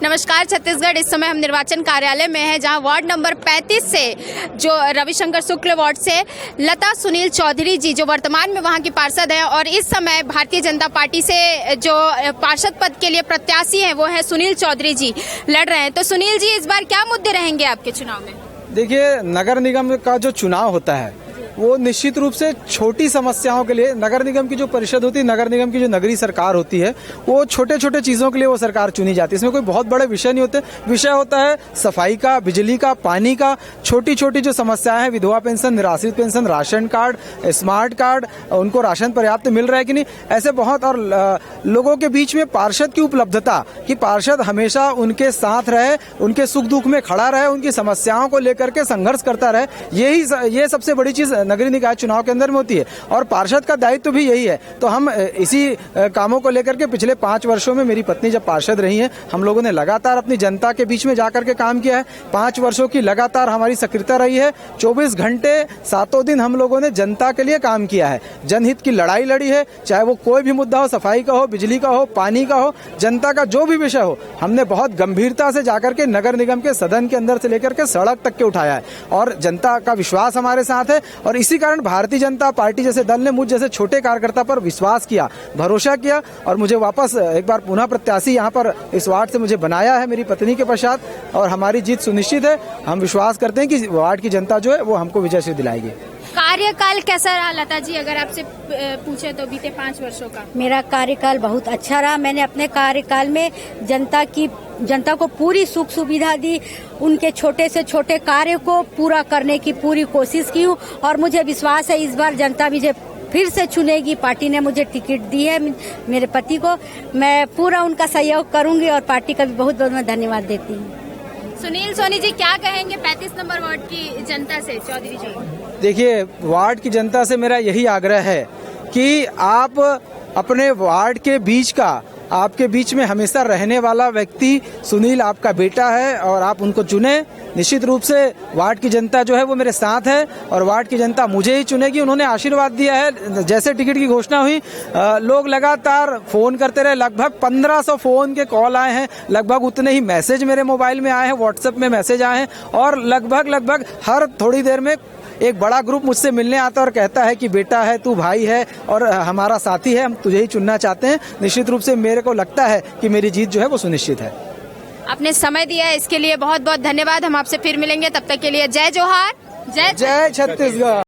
नमस्कार छत्तीसगढ़। इस समय हम निर्वाचन कार्यालय में हैं, जहां वार्ड नंबर 35 से जो रविशंकर शुक्ल वार्ड से लता सुनील चौधरी जी जो वर्तमान में वहां की पार्षद हैं और इस समय भारतीय जनता पार्टी से जो पार्षद पद के लिए प्रत्याशी हैं वो है सुनील चौधरी जी लड़ रहे हैं। तो सुनील जी, इस बार क्या मुद्दे रहेंगे आपके चुनाव में? देखिए, नगर निगम का जो चुनाव होता है वो निश्चित रूप से छोटी समस्याओं के लिए, नगर निगम की जो परिषद होती है, नगर निगम की जो नगरीय सरकार होती है, वो छोटे छोटे चीज़ों के लिए वो सरकार चुनी जाती है। इसमें कोई बहुत बड़े विषय नहीं होते। विषय होता है सफाई का, बिजली का, पानी का, छोटी छोटी जो समस्याएं हैं, विधवा पेंशन, निराश्रित pension, ration card, smart card, उनको राशन पर्याप्त मिल रहा है कि नहीं, ऐसे बहुत। और लोगों के बीच में पार्षद की उपलब्धता, कि पार्षद हमेशा उनके साथ रहे, उनके सुख दुख में खड़ा रहे, उनकी समस्याओं को लेकर के संघर्ष करता रहे, ये सबसे बड़ी चीज नगरीय निकाय चुनाव के अंदर में होती है। और पार्षद का दायित्व भी यही है। तो हम इसी कामों को लेकर के पिछले 5 वर्षों में, मेरी पत्नी जब पार्षद रही है, हम लोगों ने लगातार अपनी जनता के बीच में जाकर के काम किया है। 5 वर्षों की लगातार हमारी सक्रियता रही है। 24 घंटे 7 दिन हम लोगों ने जनता के लिए काम किया है, जनहित की लड़ाई लड़ी है। चाहे वो कोई भी मुद्दा हो, सफाई का हो, बिजली का हो, पानी का हो, जनता का जो भी विषय हो, हमने बहुत गंभीरता से जाकर के नगर निगम के सदन के अंदर से लेकर के सड़क तक के उठाया है। और जनता का विश्वास हमारे साथ है। और इसी कारण भारतीय जनता पार्टी जैसे दल ने मुझ जैसे छोटे कार्यकर्ता पर विश्वास किया, भरोसा किया और मुझे वापस एक बार पुनः प्रत्याशी यहाँ पर इस वार्ड से मुझे बनाया है मेरी पत्नी के पश्चात। और हमारी जीत सुनिश्चित है। हम विश्वास करते हैं कि वार्ड की जनता जो है वो हमको विजय से दिलाएगी। कार्यकाल कैसा रहा लता जी, अगर आपसे पूछे तो बीते 5 वर्षों का? मेरा कार्यकाल बहुत अच्छा रहा। मैंने अपने कार्यकाल में जनता को पूरी सुख सुविधा दी, उनके छोटे से छोटे कार्य को पूरा करने की पूरी कोशिश की हूँ। और मुझे विश्वास है इस बार जनता मुझे फिर से चुनेगी। पार्टी ने मुझे टिकट दी है, मेरे पति को। मैं पूरा उनका सहयोग करूंगी और पार्टी का भी बहुत बहुत धन्यवाद देती हूँ। सुनील सोनी जी, क्या कहेंगे 35 नंबर वार्ड की जनता से? चौधरी जी, देखिए, वार्ड की जनता से मेरा यही आग्रह है कि आप अपने वार्ड के बीच का, आपके बीच में हमेशा रहने वाला व्यक्ति सुनील आपका बेटा है और आप उनको चुने। निश्चित रूप से वार्ड की जनता जो है वो मेरे साथ है और वार्ड की जनता मुझे ही चुनेगी। उन्होंने आशीर्वाद दिया है। जैसे टिकट की घोषणा हुई, लोग लगातार फोन करते रहे। लगभग 1500 फोन के कॉल आए हैं, लगभग उतने ही मैसेज मेरे मोबाइल में आए हैं, व्हाट्सएप में मैसेज आए हैं। और लगभग हर थोड़ी देर में एक बड़ा ग्रुप मुझसे मिलने आता है और कहता है कि बेटा है, तू भाई है और हमारा साथी है, हम तुझे ही चुनना चाहते हैं। निश्चित रूप से मेरे को लगता है कि मेरी जीत जो है वो सुनिश्चित है। आपने समय दिया है, इसके लिए बहुत बहुत धन्यवाद। हम आपसे फिर मिलेंगे, तब तक के लिए जय जोहार, जय छत्तीसगढ़।